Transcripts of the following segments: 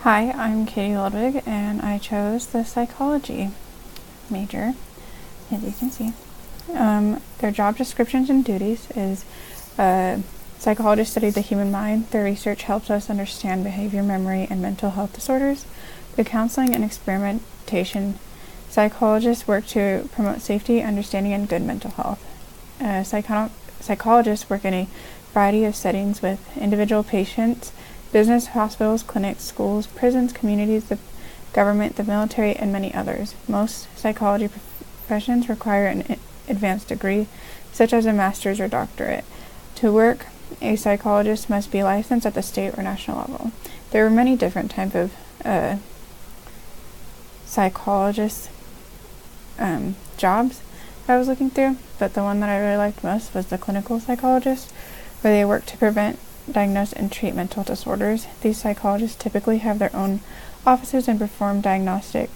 Hi, I'm Katie Ludwig, and I chose the psychology major, as you can see. Their job descriptions and duties is psychologists study the human mind. Their research helps us understand behavior, memory, and mental health disorders. Through counseling and experimentation, psychologists work to promote safety, understanding, and good mental health. Psychologists work in a variety of settings with individual patients, business, hospitals, clinics, schools, prisons, communities, the government, the military, and many others. Most psychology professions require an advanced degree, such as a master's or doctorate. To work, a psychologist must be licensed at the state or national level. There are many different types of psychologist jobs that I was looking through, but the one that I really liked most was the clinical psychologist, where they work to prevent, diagnose, and treat mental disorders. These psychologists typically have their own offices and perform diagnostic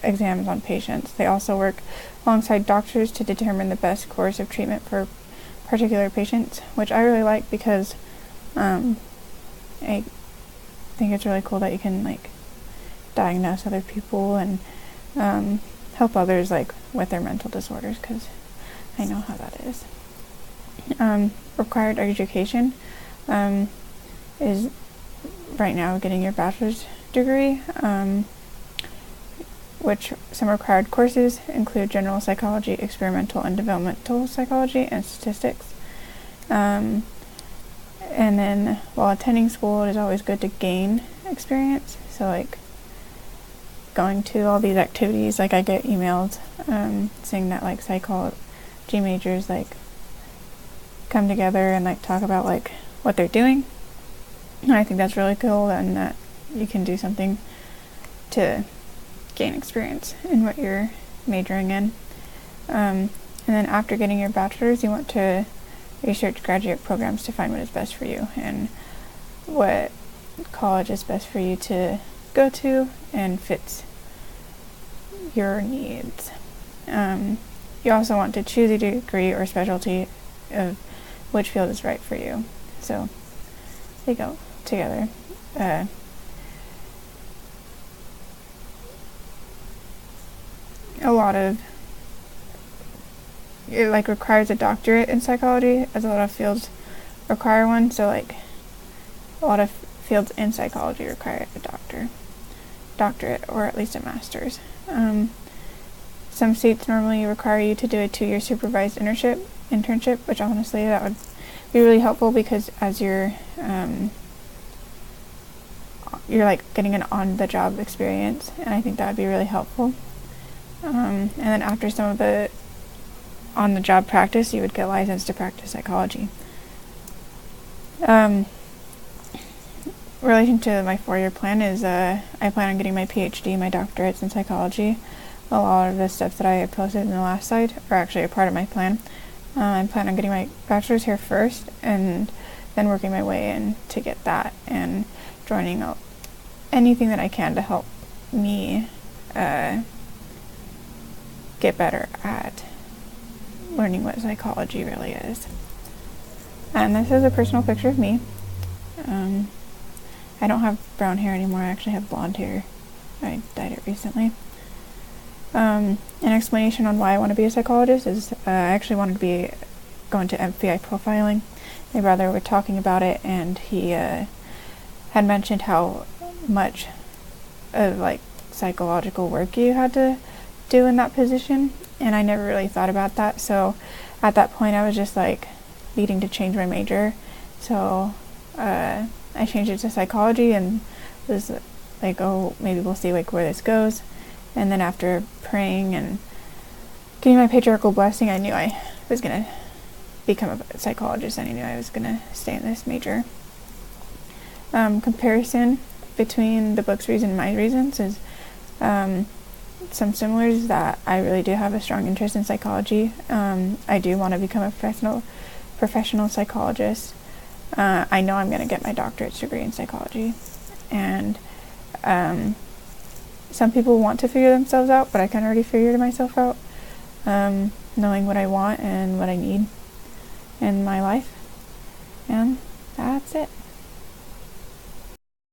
exams on patients. They also work alongside doctors to determine the best course of treatment for particular patients, which I really like because I think it's really cool that you can diagnose other people and help others with their mental disorders, because I know how that is. Required education is right now getting your bachelor's degree, which some required courses include general psychology, experimental and developmental psychology, and statistics. And then while attending school, it is always good to gain experience. So going to all these activities, I get emails saying that psychology majors come together and talk about what they're doing. And I think that's really cool, and that you can do something to gain experience in what you're majoring in. And then after getting your bachelor's, you want to research graduate programs to find what is best for you and what college is best for you to go to and fits your needs. You also want to choose a degree or specialty of which field is right for you. So they go together. A lot of it requires a doctorate in psychology, as a lot of fields require one. So a lot of fields in psychology require a doctorate, or at least a master's. Some states normally require you to do a 2-year supervised internship, which honestly that would be really helpful, because as you're getting an on-the-job experience, and I think that would be really helpful. And then after some of the on-the-job practice, you would get licensed to practice psychology. Relation to my 4-year plan is I plan on getting my PhD, my doctorates in psychology. A lot of the steps that I posted in the last slide are actually a part of my plan. I plan on getting my bachelor's here first, and then working my way in to get that, and joining anything that I can to help me get better at learning what psychology really is. And this is a personal picture of me. I don't have brown hair anymore. I actually have blonde hair. I dyed it recently. An explanation on why I want to be a psychologist is I actually wanted to be going to FBI profiling. My brother was talking about it, and he had mentioned how much of psychological work you had to do in that position, and I never really thought about that. So at that point, I was just needing to change my major. So I changed it to psychology, and was oh, maybe we'll see where this goes. And then after praying and getting my patriarchal blessing, I knew I was going to become a psychologist, and I knew I was going to stay in this major. Comparison between the book's reason and my reasons is some similarities, that I really do have a strong interest in psychology. I do want to become a professional psychologist. I know I'm going to get my doctorate degree in psychology. And some people want to figure themselves out, but I kind of already figured myself out, knowing what I want and what I need in my life. And that's it.